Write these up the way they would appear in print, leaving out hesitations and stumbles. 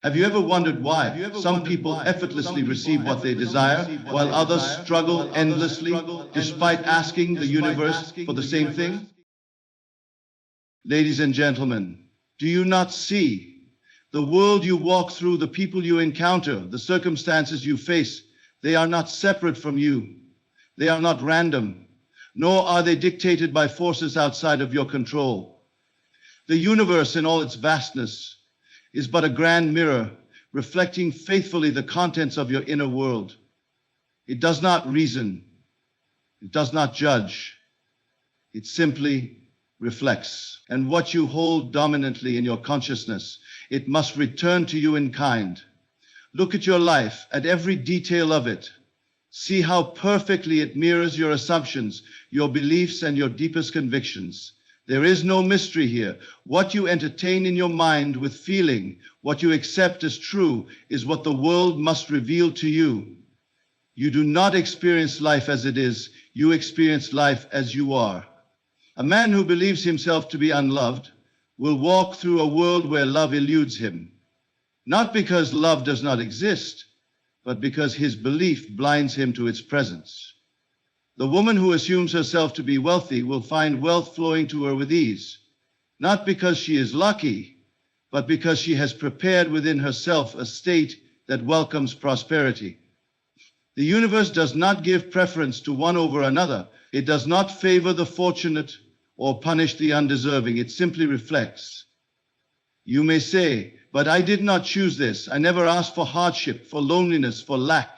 Have you ever wondered why some people effortlessly receive what they desire, while others struggle endlessly despite asking the universe for the same thing? Ladies and gentlemen, do you not see? The world you walk through, the people you encounter, the circumstances you face, they are not separate from you. They are not random, nor are they dictated by forces outside of your control. The universe in all its vastness is but a grand mirror reflecting faithfully the contents of your inner world. It does not reason, it does not judge, it simply reflects. And what you hold dominantly in your consciousness, it must return to you in kind. Look at your life, at every detail of it. See how perfectly it mirrors your assumptions, your beliefs, and your deepest convictions. There is no mystery here. What you entertain in your mind with feeling, what you accept as true, is what the world must reveal to you. You do not experience life as it is, you experience life as you are. A man who believes himself to be unloved will walk through a world where love eludes him. Not because love does not exist, but because his belief blinds him to its presence. The woman who assumes herself to be wealthy will find wealth flowing to her with ease, not because she is lucky, but because she has prepared within herself a state that welcomes prosperity. The universe does not give preference to one over another. It does not favor the fortunate or punish the undeserving. It simply reflects. You may say, but I did not choose this. I never asked for hardship, for loneliness, for lack.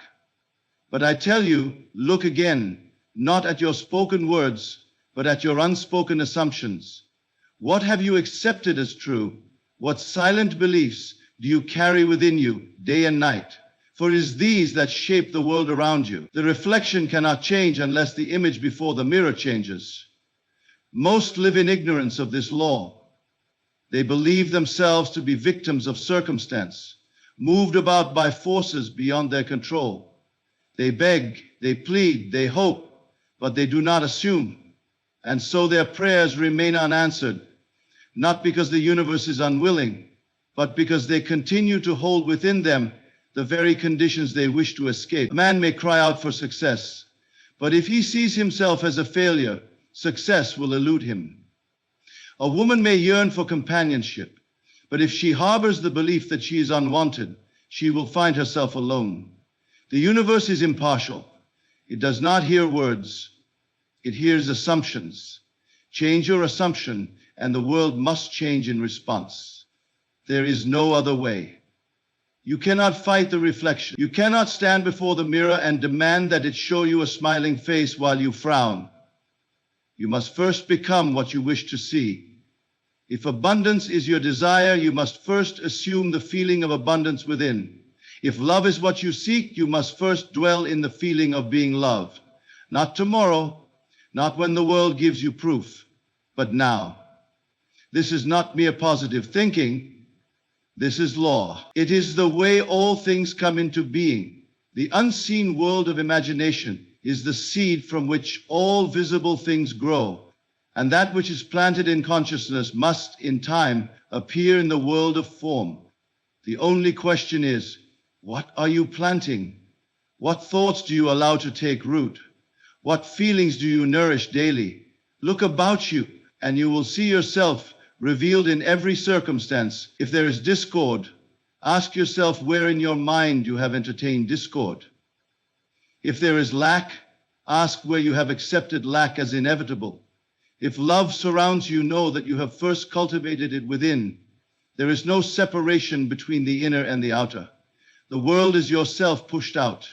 But I tell you, look again, not at your spoken words, but at your unspoken assumptions. What have you accepted as true? What silent beliefs do you carry within you day and night? For it is these that shape the world around you. The reflection cannot change unless the image before the mirror changes. Most live in ignorance of this law. They believe themselves to be victims of circumstance, moved about by forces beyond their control. They beg, they plead, they hope, but they do not assume. And so their prayers remain unanswered, not because the universe is unwilling, but because they continue to hold within them the very conditions they wish to escape. A man may cry out for success, but if he sees himself as a failure, success will elude him. A woman may yearn for companionship, but if she harbors the belief that she is unwanted, she will find herself alone. The universe is impartial. It does not hear words. It hears assumptions. Change your assumption, and the world must change in response. There is no other way. You cannot fight the reflection. You cannot stand before the mirror and demand that it show you a smiling face while you frown. You must first become what you wish to see. If abundance is your desire, you must first assume the feeling of abundance within. If love is what you seek, you must first dwell in the feeling of being loved. Not tomorrow, not when the world gives you proof, but now. This is not mere positive thinking. This is law. It is the way all things come into being. The unseen world of imagination is the seed from which all visible things grow. And that which is planted in consciousness must, in time, appear in the world of form. The only question is, what are you planting? What thoughts do you allow to take root? What feelings do you nourish daily? Look about you, and you will see yourself revealed in every circumstance. If there is discord, ask yourself where in your mind you have entertained discord. If there is lack, ask where you have accepted lack as inevitable. If love surrounds you, know that you have first cultivated it within. There is no separation between the inner and the outer. The world is yourself pushed out.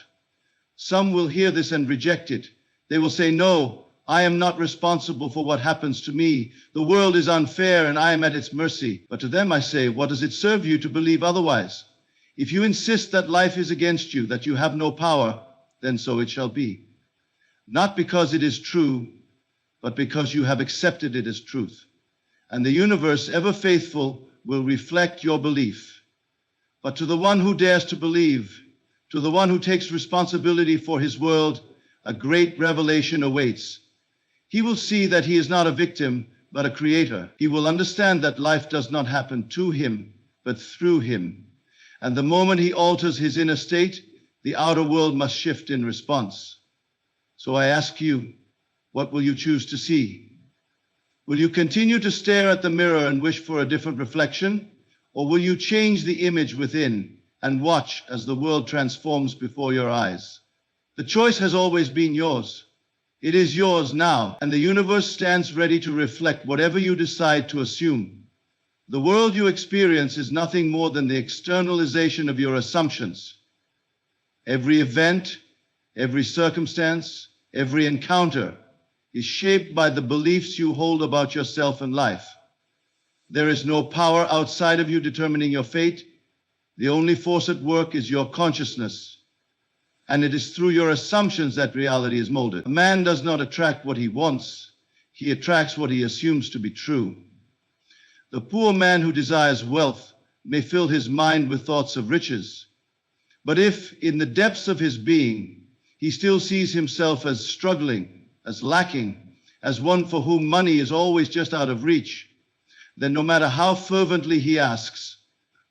Some will hear this and reject it. They will say, no, I am not responsible for what happens to me. The world is unfair and I am at its mercy. But to them I say, what does it serve you to believe otherwise? If you insist that life is against you, that you have no power, then so it shall be. Not because it is true, but because you have accepted it as truth. And the universe, ever faithful, will reflect your belief. But to the one who dares to believe, to the one who takes responsibility for his world, a great revelation awaits. He will see that he is not a victim, but a creator. He will understand that life does not happen to him, but through him. And the moment he alters his inner state, the outer world must shift in response. So I ask you, what will you choose to see? Will you continue to stare at the mirror and wish for a different reflection? Or will you change the image within and watch as the world transforms before your eyes? The choice has always been yours. It is yours now, and the universe stands ready to reflect whatever you decide to assume. The world you experience is nothing more than the externalization of your assumptions. Every event, every circumstance, every encounter is shaped by the beliefs you hold about yourself and life. There is no power outside of you determining your fate. The only force at work is your consciousness. And it is through your assumptions that reality is molded. A man does not attract what he wants. He attracts what he assumes to be true. The poor man who desires wealth may fill his mind with thoughts of riches. But if, in the depths of his being, he still sees himself as struggling, as lacking, as one for whom money is always just out of reach, then no matter how fervently he asks,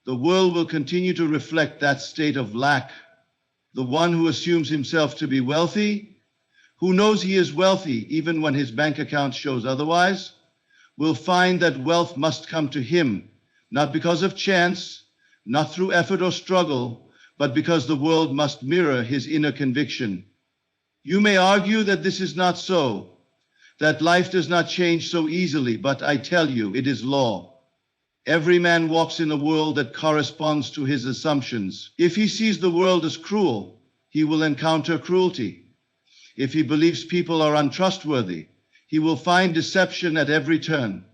the world will continue to reflect that state of lack. The one who assumes himself to be wealthy, who knows he is wealthy even when his bank account shows otherwise, will find that wealth must come to him, not because of chance, not through effort or struggle, but because the world must mirror his inner conviction. You may argue that this is not so, that life does not change so easily, but I tell you, it is law. Every man walks in a world that corresponds to his assumptions. If he sees the world as cruel, he will encounter cruelty. If he believes people are untrustworthy, he will find deception at every turn.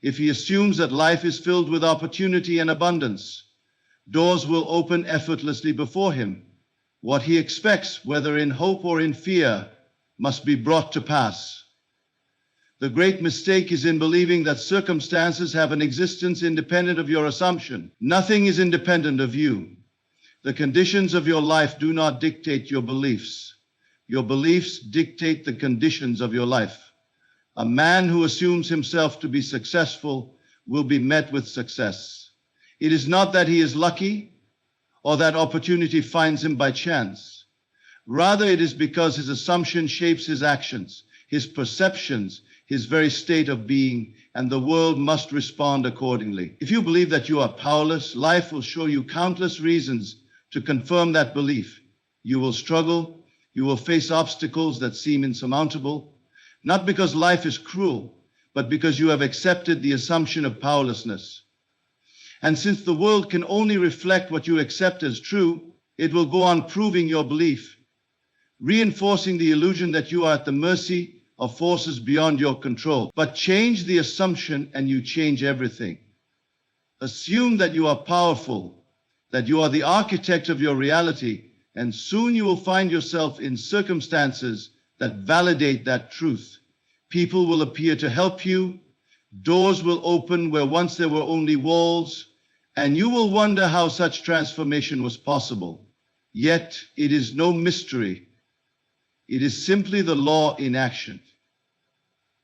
If he assumes that life is filled with opportunity and abundance, doors will open effortlessly before him. What he expects, whether in hope or in fear, must be brought to pass. The great mistake is in believing that circumstances have an existence independent of your assumption. Nothing is independent of you. The conditions of your life do not dictate your beliefs. Your beliefs dictate the conditions of your life. A man who assumes himself to be successful will be met with success. It is not that he is lucky or that opportunity finds him by chance. Rather, it is because his assumption shapes his actions, his perceptions, his very state of being, and the world must respond accordingly. If you believe that you are powerless, life will show you countless reasons to confirm that belief. You will struggle, you will face obstacles that seem insurmountable, not because life is cruel, but because you have accepted the assumption of powerlessness. And since the world can only reflect what you accept as true, it will go on proving your belief, reinforcing the illusion that you are at the mercy of forces beyond your control. But change the assumption and you change everything. Assume that you are powerful, that you are the architect of your reality, and soon you will find yourself in circumstances that validate that truth. People will appear to help you, doors will open where once there were only walls, and you will wonder how such transformation was possible. Yet it is no mystery. It is simply the law in action.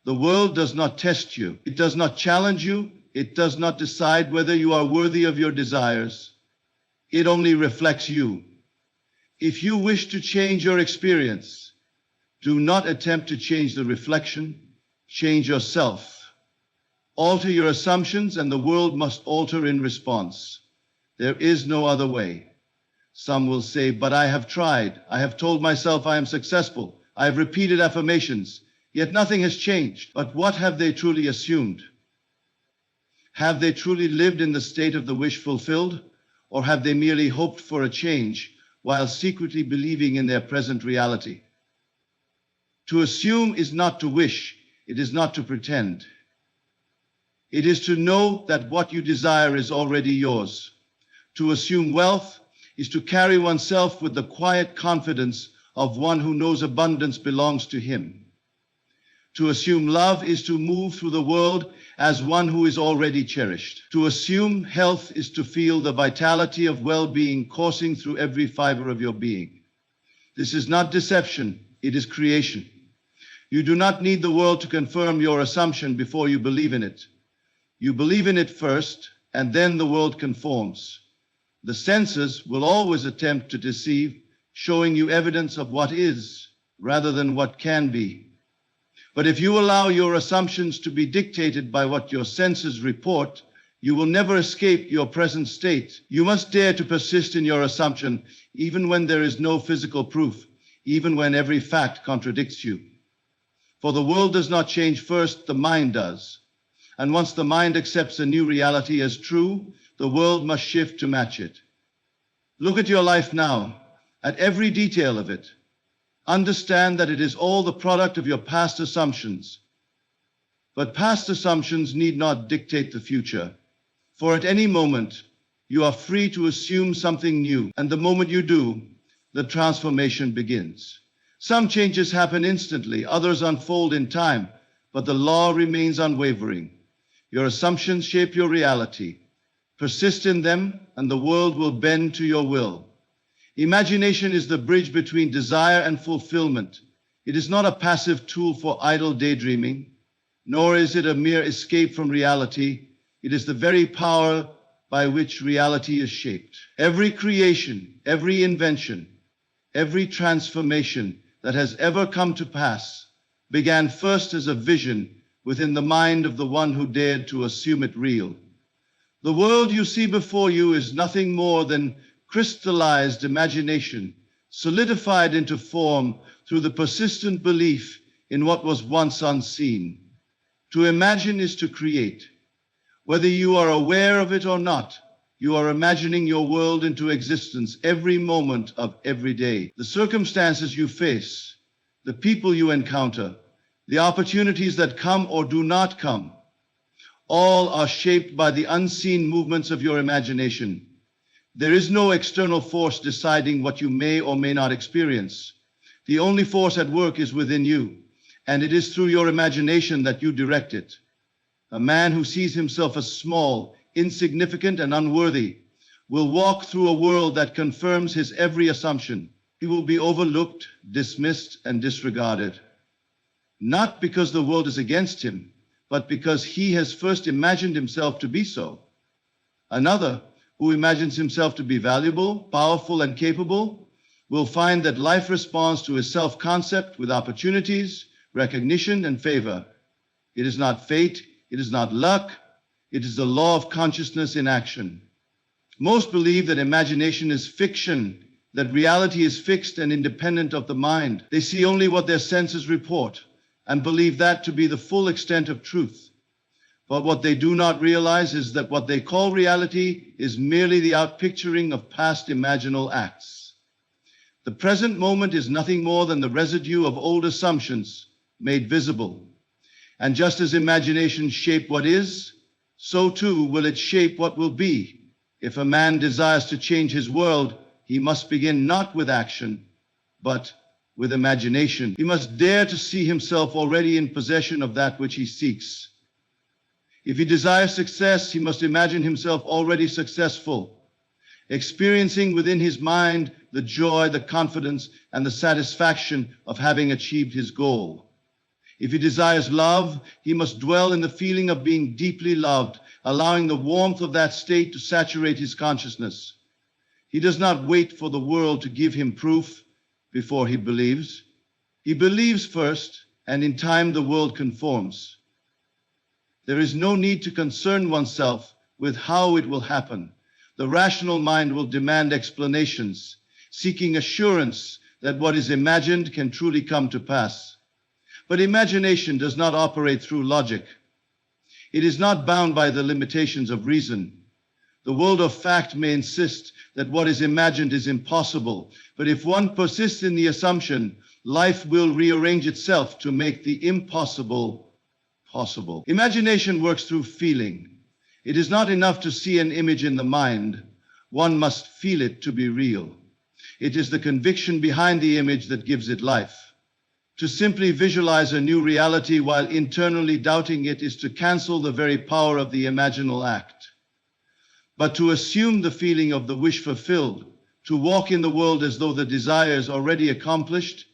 The world does not test you. It does not challenge you. It does not decide whether you are worthy of your desires. It only reflects you. If you wish to change your experience, do not attempt to change the reflection. Change yourself. Alter your assumptions, and the world must alter in response. There is no other way. Some will say, but I have tried. I have told myself I am successful. I have repeated affirmations, yet nothing has changed. But what have they truly assumed? Have they truly lived in the state of the wish fulfilled? Or have they merely hoped for a change while secretly believing in their present reality? To assume is not to wish. It is not to pretend. It is to know that what you desire is already yours. To assume wealth is to carry oneself with the quiet confidence of one who knows abundance belongs to him. To assume love is to move through the world as one who is already cherished. To assume health is to feel the vitality of well-being coursing through every fiber of your being. This is not deception, it is creation. You do not need the world to confirm your assumption before you believe in it. You believe in it first, and then the world conforms. The senses will always attempt to deceive, showing you evidence of what is rather than what can be. But if you allow your assumptions to be dictated by what your senses report, you will never escape your present state. You must dare to persist in your assumption, even when there is no physical proof, even when every fact contradicts you. For the world does not change first, the mind does. And once the mind accepts a new reality as true, the world must shift to match it. Look at your life now, at every detail of it. Understand that it is all the product of your past assumptions. But past assumptions need not dictate the future. For at any moment, you are free to assume something new, and the moment you do, the transformation begins. Some changes happen instantly, others unfold in time, but the law remains unwavering. Your assumptions shape your reality. Persist in them, and the world will bend to your will. Imagination is the bridge between desire and fulfillment. It is not a passive tool for idle daydreaming, nor is it a mere escape from reality. It is the very power by which reality is shaped. Every creation, every invention, every transformation that has ever come to pass began first as a vision within the mind of the one who dared to assume it real. The world you see before you is nothing more than crystallized imagination, solidified into form through the persistent belief in what was once unseen. To imagine is to create. Whether you are aware of it or not, you are imagining your world into existence every moment of every day. The circumstances you face, the people you encounter, the opportunities that come or do not come, all are shaped by the unseen movements of your imagination. There is no external force deciding what you may or may not experience. The only force at work is within you, and it is through your imagination that you direct it. A man who sees himself as small, insignificant, and unworthy will walk through a world that confirms his every assumption. He will be overlooked, dismissed, and disregarded. Not because the world is against him, but because he has first imagined himself to be so. Another, who imagines himself to be valuable, powerful, and capable, will find that life responds to his self-concept with opportunities, recognition, and favor. It is not fate, it is not luck, it is the law of consciousness in action. Most believe that imagination is fiction, that reality is fixed and independent of the mind. They see only what their senses report, and believe that to be the full extent of truth. But what they do not realize is that what they call reality is merely the outpicturing of past imaginal acts. The present moment is nothing more than the residue of old assumptions made visible. And just as imagination shapes what is, so too will it shape what will be. If a man desires to change his world, he must begin not with action, but with imagination. He must dare to see himself already in possession of that which he seeks. If he desires success, he must imagine himself already successful, experiencing within his mind the joy, the confidence, and the satisfaction of having achieved his goal. If he desires love, he must dwell in the feeling of being deeply loved, allowing the warmth of that state to saturate his consciousness. He does not wait for the world to give him proof before he believes. He believes first, and in time the world conforms. There is no need to concern oneself with how it will happen. The rational mind will demand explanations, seeking assurance that what is imagined can truly come to pass. But imagination does not operate through logic. It is not bound by the limitations of reason. The world of fact may insist that what is imagined is impossible, but if one persists in the assumption, life will rearrange itself to make the impossible possible. Imagination works through feeling. It is not enough to see an image in the mind. One must feel it to be real. It is the conviction behind the image that gives it life. To simply visualize a new reality while internally doubting it is to cancel the very power of the imaginal act. But to assume the feeling of the wish fulfilled, to walk in the world as though the desire is already accomplished,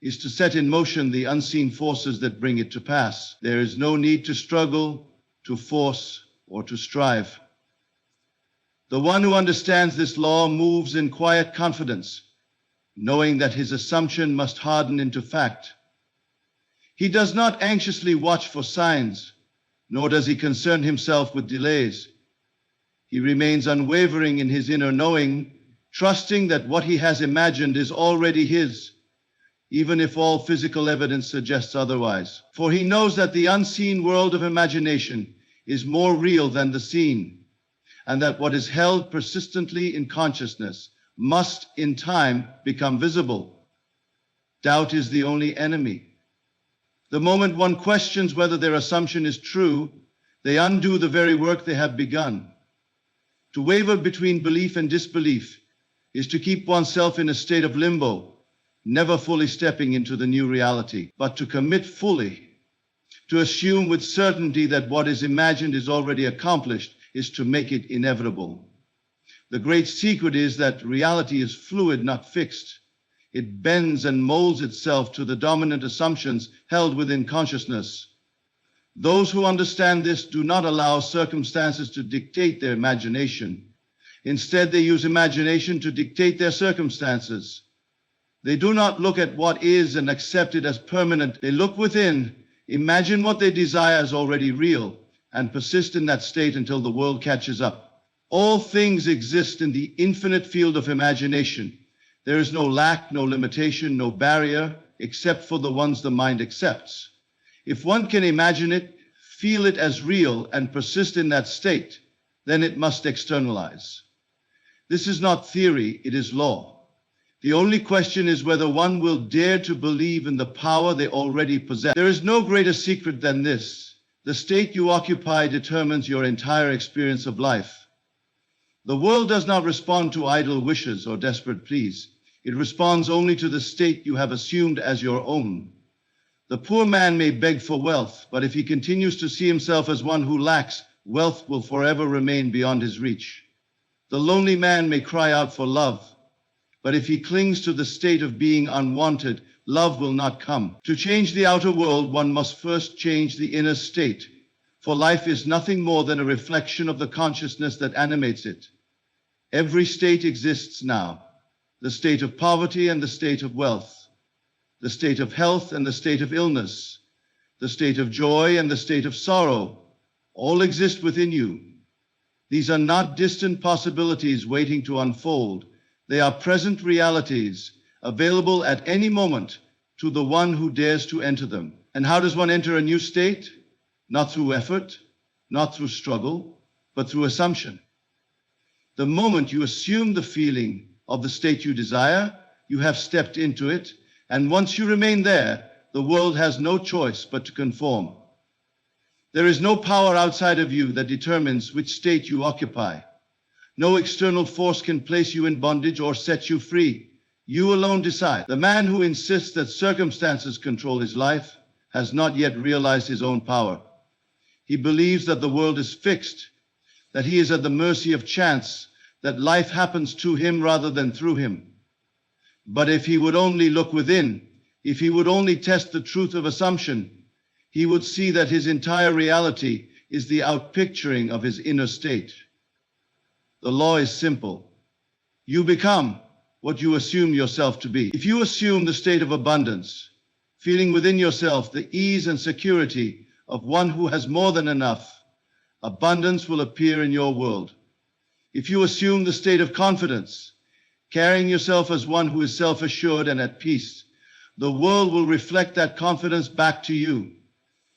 is to set in motion the unseen forces that bring it to pass. There is no need to struggle, to force, or to strive. The one who understands this law moves in quiet confidence, knowing that his assumption must harden into fact. He does not anxiously watch for signs, nor does he concern himself with delays. He remains unwavering in his inner knowing, trusting that what he has imagined is already his, even if all physical evidence suggests otherwise. For he knows that the unseen world of imagination is more real than the seen, and that what is held persistently in consciousness must, in time, become visible. Doubt is the only enemy. The moment one questions whether their assumption is true, they undo the very work they have begun. To waver between belief and disbelief is to keep oneself in a state of limbo, never fully stepping into the new reality. But to commit fully, to assume with certainty that what is imagined is already accomplished, is to make it inevitable. The great secret is that reality is fluid, not fixed. It bends and molds itself to the dominant assumptions held within consciousness. Those who understand this do not allow circumstances to dictate their imagination. Instead, they use imagination to dictate their circumstances. They do not look at what is and accept it as permanent. They look within, imagine what they desire as already real, and persist in that state until the world catches up. All things exist in the infinite field of imagination. There is no lack, no limitation, no barrier, except for the ones the mind accepts. If one can imagine it, feel it as real, and persist in that state, then it must externalize. This is not theory, it is law. The only question is whether one will dare to believe in the power they already possess. There is no greater secret than this. The state you occupy determines your entire experience of life. The world does not respond to idle wishes or desperate pleas. It responds only to the state you have assumed as your own. The poor man may beg for wealth, but if he continues to see himself as one who lacks, wealth will forever remain beyond his reach. The lonely man may cry out for love, but if he clings to the state of being unwanted, love will not come. To change the outer world, one must first change the inner state, for life is nothing more than a reflection of the consciousness that animates it. Every state exists now, the state of poverty and the state of wealth, the state of health and the state of illness, the state of joy and the state of sorrow, all exist within you. These are not distant possibilities waiting to unfold. They are present realities, available at any moment to the one who dares to enter them. And how does one enter a new state? Not through effort, not through struggle, but through assumption. The moment you assume the feeling of the state you desire, you have stepped into it, and once you remain there, the world has no choice but to conform. There is no power outside of you that determines which state you occupy. No external force can place you in bondage or set you free. You alone decide. The man who insists that circumstances control his life has not yet realized his own power. He believes that the world is fixed, that he is at the mercy of chance, that life happens to him rather than through him. But if he would only look within, if he would only test the truth of assumption, he would see that his entire reality is the outpicturing of his inner state. The law is simple. You become what you assume yourself to be. If you assume the state of abundance, feeling within yourself the ease and security of one who has more than enough, abundance will appear in your world. If you assume the state of confidence, carrying yourself as one who is self-assured and at peace, the world will reflect that confidence back to you.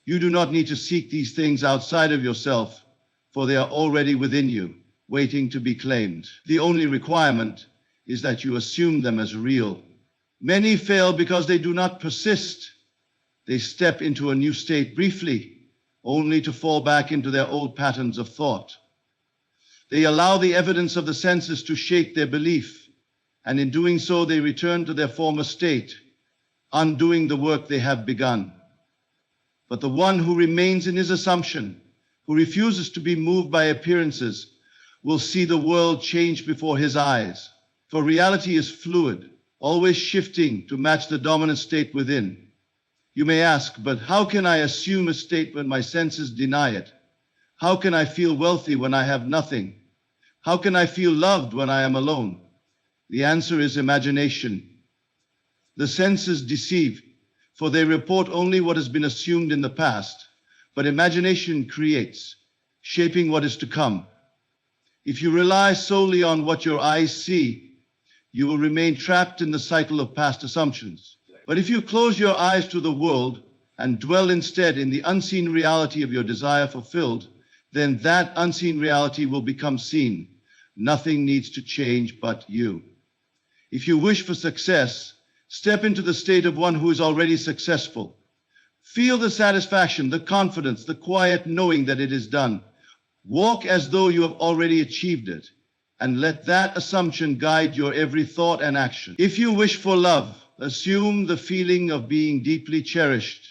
You do not need to seek these things outside of yourself, for they are already within you, waiting to be claimed. The only requirement is that you assume them as real. Many fail because they do not persist. They step into a new state briefly, only to fall back into their old patterns of thought. They allow the evidence of the senses to shake their belief, and in doing so they return to their former state, undoing the work they have begun. But the one who remains in his assumption, who refuses to be moved by appearances, will see the world change before his eyes. For reality is fluid, always shifting to match the dominant state within. You may ask, but how can I assume a state when my senses deny it? How can I feel wealthy when I have nothing? How can I feel loved when I am alone? The answer is imagination. The senses deceive, for they report only what has been assumed in the past, but imagination creates, shaping what is to come. If you rely solely on what your eyes see, you will remain trapped in the cycle of past assumptions. But if you close your eyes to the world and dwell instead in the unseen reality of your desire fulfilled, then that unseen reality will become seen. Nothing needs to change but you. If you wish for success, step into the state of one who is already successful. Feel the satisfaction, the confidence, the quiet knowing that it is done. Walk as though you have already achieved it, and let that assumption guide your every thought and action. If you wish for love, assume the feeling of being deeply cherished.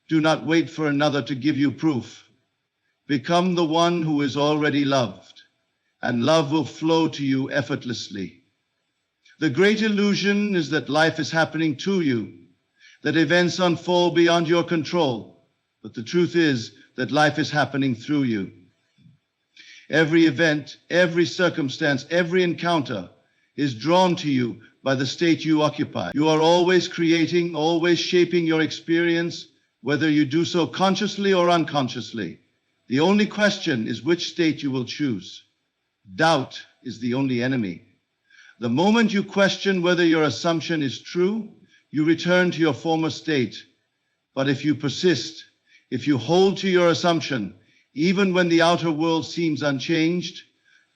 Do not wait for another to give you proof. Become the one who is already loved, and love will flow to you effortlessly. The great illusion is that life is happening to you, that events unfold beyond your control. But the truth is that life is happening through you. Every event, every circumstance, every encounter is drawn to you by the state you occupy. You are always creating, always shaping your experience, whether you do so consciously or unconsciously. The only question is which state you will choose. Doubt is the only enemy. The moment you question whether your assumption is true, you return to your former state. But if you persist, if you hold to your assumption, even when the outer world seems unchanged,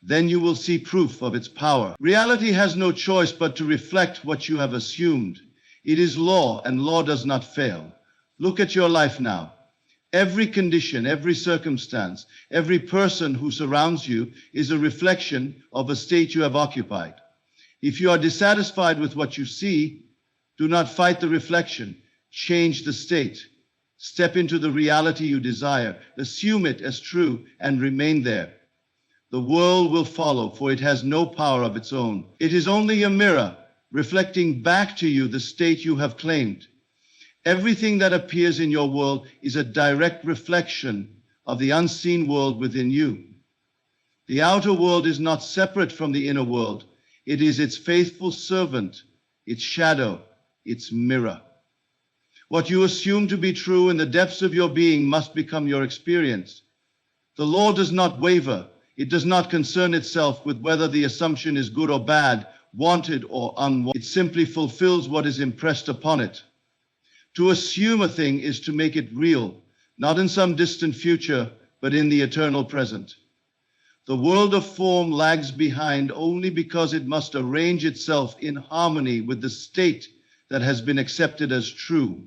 then you will see proof of its power. Reality has no choice but to reflect what you have assumed. It is law, and law does not fail. Look at your life now. Every condition, every circumstance, every person who surrounds you is a reflection of a state you have occupied. If you are dissatisfied with what you see, do not fight the reflection. Change the state. Step into the reality you desire. Assume it as true and remain there. The world will follow, for it has no power of its own. It is only a mirror reflecting back to you the state you have claimed. Everything that appears in your world is a direct reflection of the unseen world within you. The outer world is not separate from the inner world. It is its faithful servant, its shadow, its mirror. What you assume to be true in the depths of your being must become your experience. The law does not waver. It does not concern itself with whether the assumption is good or bad, wanted or unwanted. It simply fulfills what is impressed upon it. To assume a thing is to make it real, not in some distant future, but in the eternal present. The world of form lags behind only because it must arrange itself in harmony with the state that has been accepted as true.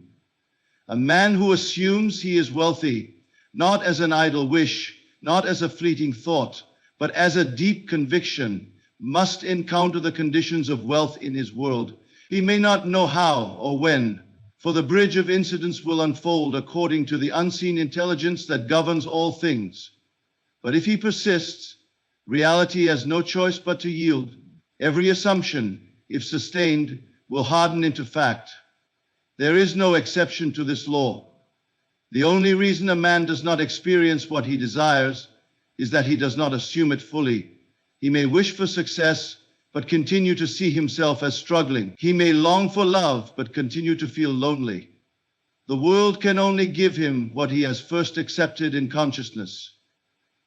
A man who assumes he is wealthy, not as an idle wish, not as a fleeting thought, but as a deep conviction, must encounter the conditions of wealth in his world. He may not know how or when, for the bridge of incidents will unfold according to the unseen intelligence that governs all things. But if he persists, reality has no choice but to yield. Every assumption, if sustained, will harden into fact. There is no exception to this law. The only reason a man does not experience what he desires is that he does not assume it fully. He may wish for success, but continue to see himself as struggling. He may long for love, but continue to feel lonely. The world can only give him what he has first accepted in consciousness.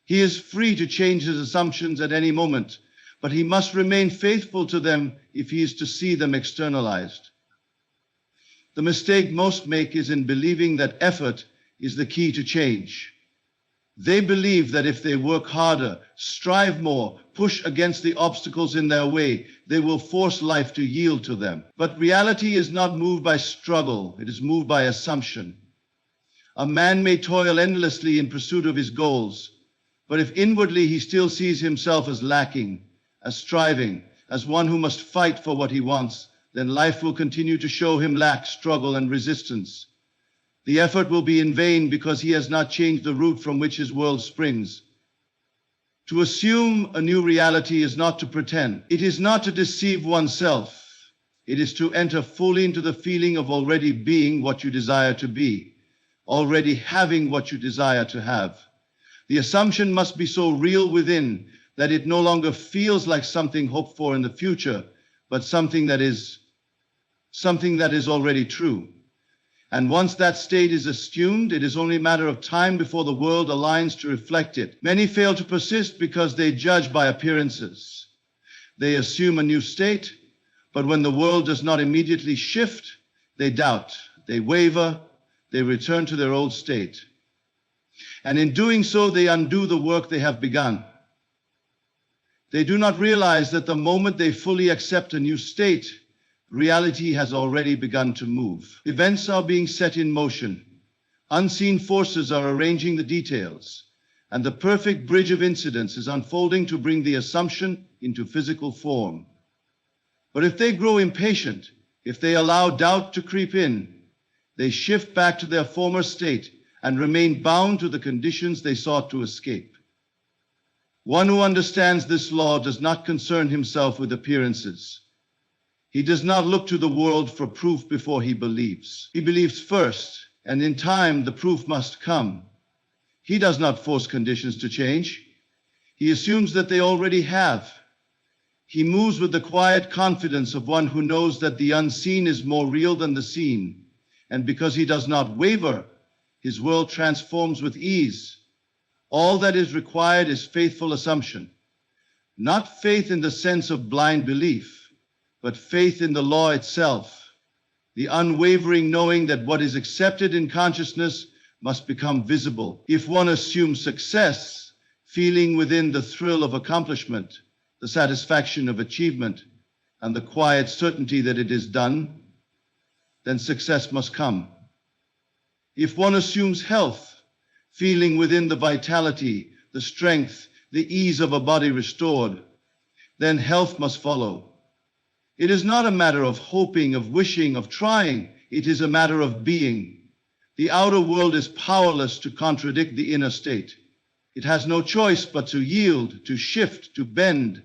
He is free to change his assumptions at any moment, but he must remain faithful to them if he is to see them externalized. The mistake most make is in believing that effort is the key to change. They believe that if they work harder, strive more, push against the obstacles in their way, they will force life to yield to them. But reality is not moved by struggle, it is moved by assumption. A man may toil endlessly in pursuit of his goals, but if inwardly he still sees himself as lacking, as striving, as one who must fight for what he wants, then life will continue to show him lack, struggle, and resistance. The effort will be in vain because he has not changed the root from which his world springs. To assume a new reality is not to pretend. It is not to deceive oneself. It is to enter fully into the feeling of already being what you desire to be, already having what you desire to have. The assumption must be so real within that it no longer feels like something hoped for in the future, but something that is already true. And once that state is assumed, it is only a matter of time before the world aligns to reflect it. Many fail to persist because they judge by appearances. They assume a new state, but when the world does not immediately shift, they doubt, they waver, they return to their old state. And in doing so, they undo the work they have begun. They do not realize that the moment they fully accept a new state, reality has already begun to move. Events are being set in motion. Unseen forces are arranging the details, and the perfect bridge of incidents is unfolding to bring the assumption into physical form. But if they grow impatient, if they allow doubt to creep in, they shift back to their former state and remain bound to the conditions they sought to escape. One who understands this law does not concern himself with appearances. He does not look to the world for proof before he believes. He believes first, and in time the proof must come. He does not force conditions to change. He assumes that they already have. He moves with the quiet confidence of one who knows that the unseen is more real than the seen. And because he does not waver, his world transforms with ease. All that is required is faithful assumption. Not faith in the sense of blind belief, but faith in the law itself, the unwavering knowing that what is accepted in consciousness must become visible. If one assumes success, feeling within the thrill of accomplishment, the satisfaction of achievement, and the quiet certainty that it is done, then success must come. If one assumes health, feeling within the vitality, the strength, the ease of a body restored, then health must follow. It is not a matter of hoping, of wishing, of trying. It is a matter of being. The outer world is powerless to contradict the inner state. It has no choice but to yield, to shift, to bend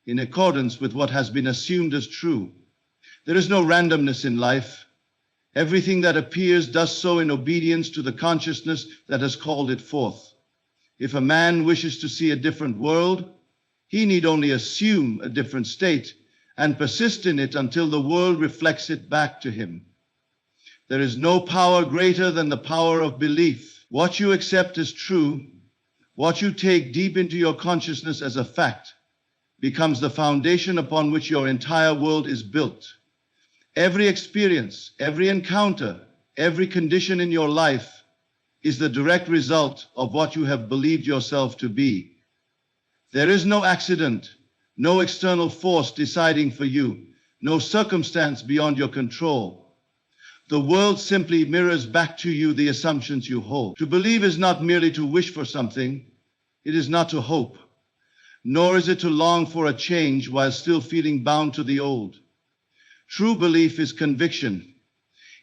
in accordance with what has been assumed as true. There is no randomness in life. Everything that appears does so in obedience to the consciousness that has called it forth. If a man wishes to see a different world, he need only assume a different state and persist in it until the world reflects it back to him. There is no power greater than the power of belief. What you accept as true, what you take deep into your consciousness as a fact, becomes the foundation upon which your entire world is built. Every experience, every encounter, every condition in your life is the direct result of what you have believed yourself to be. There is no accident, no external force deciding for you, no circumstance beyond your control. The world simply mirrors back to you the assumptions you hold. To believe is not merely to wish for something. It is not to hope, nor is it to long for a change while still feeling bound to the old. True belief is conviction.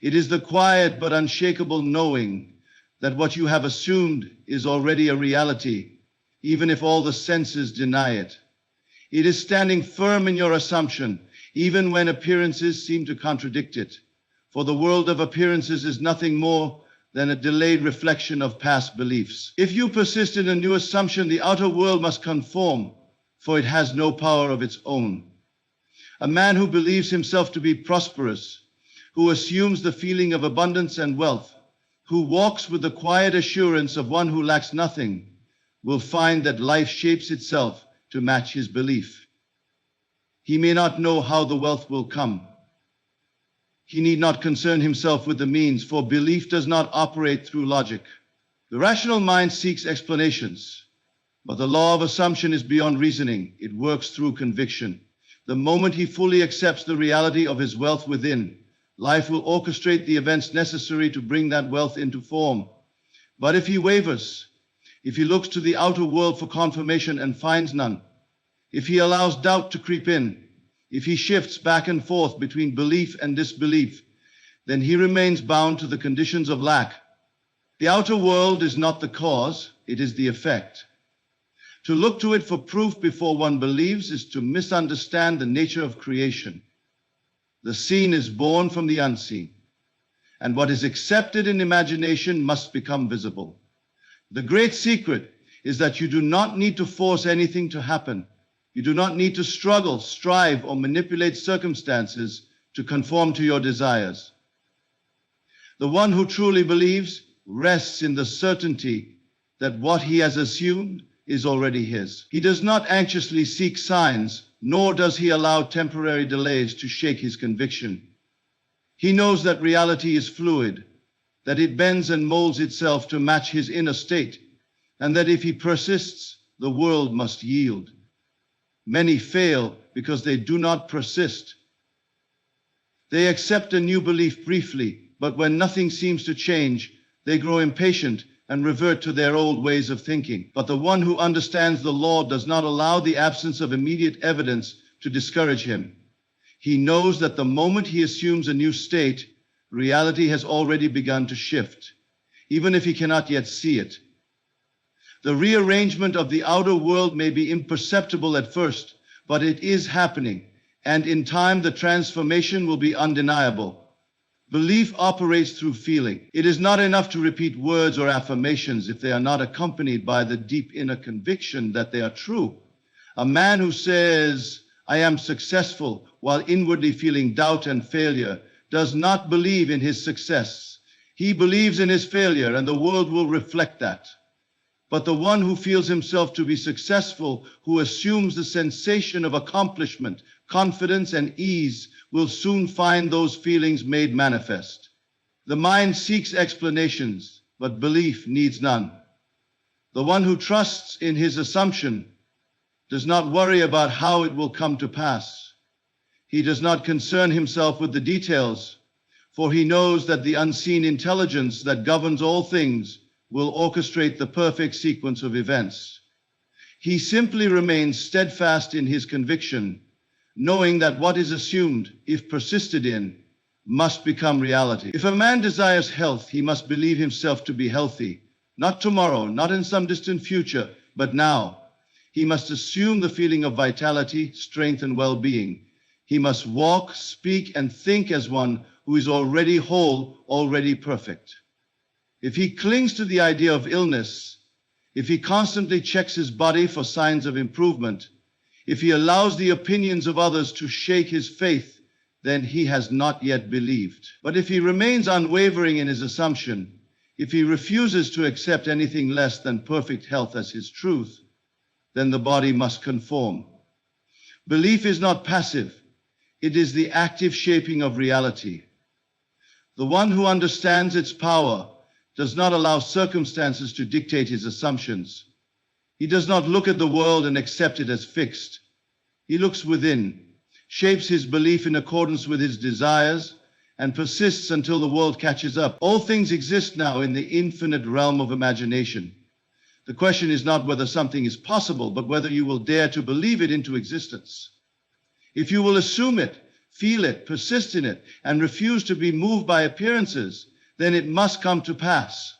It is the quiet but unshakable knowing that what you have assumed is already a reality, even if all the senses deny it. It is standing firm in your assumption, even when appearances seem to contradict it. For the world of appearances is nothing more than a delayed reflection of past beliefs. If you persist in a new assumption, the outer world must conform, for it has no power of its own. A man who believes himself to be prosperous, who assumes the feeling of abundance and wealth, who walks with the quiet assurance of one who lacks nothing, will find that life shapes itself to match his belief. He may not know how the wealth will come. He need not concern himself with the means, for belief does not operate through logic. The rational mind seeks explanations, but the law of assumption is beyond reasoning. It works through conviction. The moment he fully accepts the reality of his wealth within, life will orchestrate the events necessary to bring that wealth into form. But if he wavers, if he looks to the outer world for confirmation and finds none, if he allows doubt to creep in, if he shifts back and forth between belief and disbelief, then he remains bound to the conditions of lack. The outer world is not the cause, it is the effect. To look to it for proof before one believes is to misunderstand the nature of creation. The seen is born from the unseen, and what is accepted in imagination must become visible. The great secret is that you do not need to force anything to happen. You do not need to struggle, strive, or manipulate circumstances to conform to your desires. The one who truly believes rests in the certainty that what he has assumed is already his. He does not anxiously seek signs, nor does he allow temporary delays to shake his conviction. He knows that reality is fluid, that it bends and molds itself to match his inner state, and that if he persists, the world must yield. Many fail because they do not persist. They accept a new belief briefly, but when nothing seems to change, they grow impatient and revert to their old ways of thinking. But the one who understands the law does not allow the absence of immediate evidence to discourage him. He knows that the moment he assumes a new state, reality has already begun to shift, even if he cannot yet see it. The rearrangement of the outer world may be imperceptible at first, but it is happening, and in time the transformation will be undeniable. Belief operates through feeling. It is not enough to repeat words or affirmations if they are not accompanied by the deep inner conviction that they are true. A man who says, "I am successful," while inwardly feeling doubt and failure, does not believe in his success. He believes in his failure, and the world will reflect that. But the one who feels himself to be successful, who assumes the sensation of accomplishment, confidence, and ease, will soon find those feelings made manifest. The mind seeks explanations, but belief needs none. The one who trusts in his assumption does not worry about how it will come to pass. He does not concern himself with the details, for he knows that the unseen intelligence that governs all things will orchestrate the perfect sequence of events. He simply remains steadfast in his conviction, knowing that what is assumed, if persisted in, must become reality. If a man desires health, he must believe himself to be healthy, not tomorrow, not in some distant future, but now. He must assume the feeling of vitality, strength, and well-being. He must walk, speak, and think as one who is already whole, already perfect. If he clings to the idea of illness, if he constantly checks his body for signs of improvement, if he allows the opinions of others to shake his faith, then he has not yet believed. But if he remains unwavering in his assumption, if he refuses to accept anything less than perfect health as his truth, then the body must conform. Belief is not passive. It is the active shaping of reality. The one who understands its power does not allow circumstances to dictate his assumptions. He does not look at the world and accept it as fixed. He looks within, shapes his belief in accordance with his desires, and persists until the world catches up. All things exist now in the infinite realm of imagination. The question is not whether something is possible, but whether you will dare to believe it into existence. If you will assume it, feel it, persist in it, and refuse to be moved by appearances, then it must come to pass.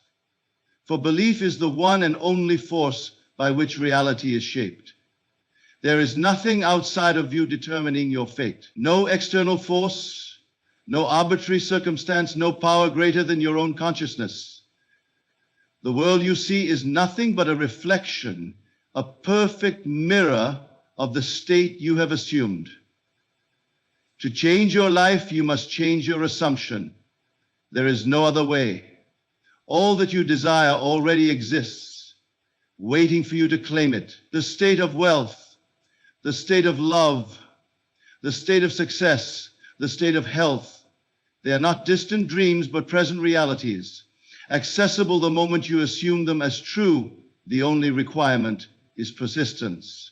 For belief is the one and only force by which reality is shaped. There is nothing outside of you determining your fate. No external force, no arbitrary circumstance, no power greater than your own consciousness. The world you see is nothing but a reflection, a perfect mirror of the state you have assumed. To change your life, you must change your assumption. There is no other way. All that you desire already exists, waiting for you to claim it. The state of wealth, the state of love, the state of success, the state of health. They are not distant dreams, but present realities, accessible the moment you assume them as true. The only requirement is persistence.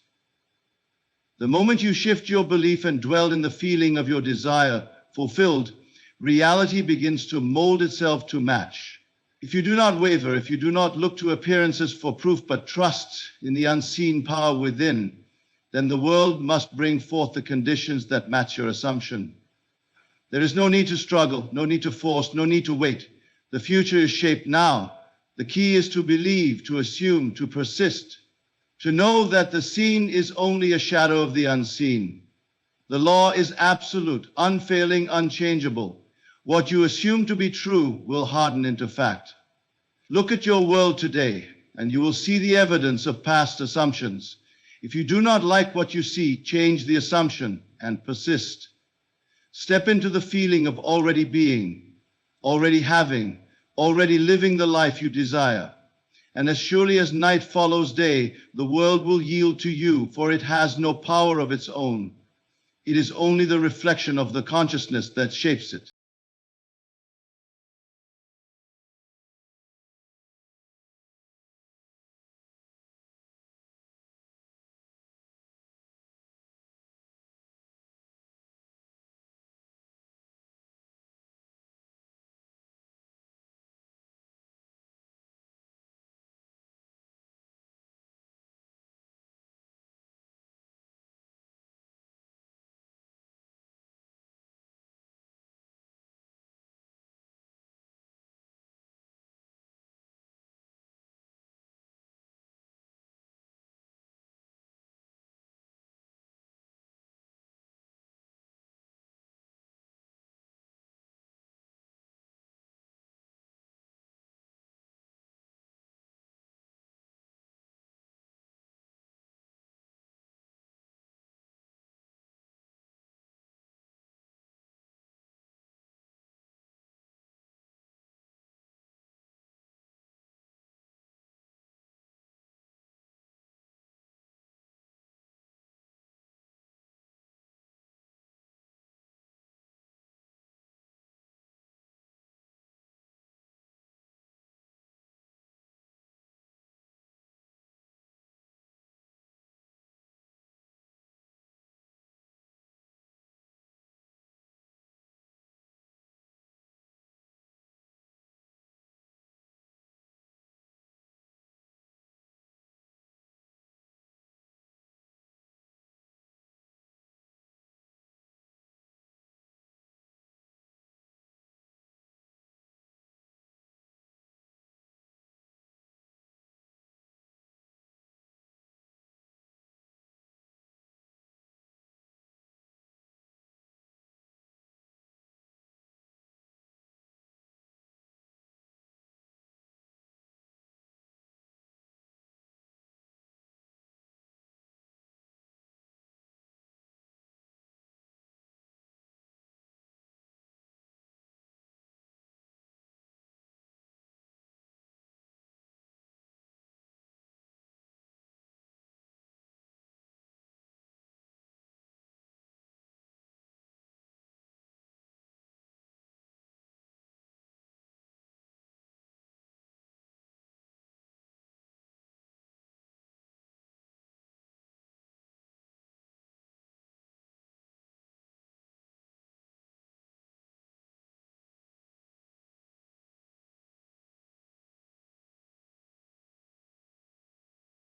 The moment you shift your belief and dwell in the feeling of your desire fulfilled, reality begins to mold itself to match. If you do not waver, if you do not look to appearances for proof, but trust in the unseen power within, then the world must bring forth the conditions that match your assumption. There is no need to struggle, no need to force, no need to wait. The future is shaped now. The key is to believe, to assume, to persist, to know that the seen is only a shadow of the unseen. The law is absolute, unfailing, unchangeable. What you assume to be true will harden into fact. Look at your world today. and you will see the evidence of past assumptions. If you do not like what you see, change the assumption and persist. Step into the feeling of already being, already having, already living the life you desire. And as surely as night follows day, the world will yield to you, for it has no power of its own. It is only the reflection of the consciousness that shapes it.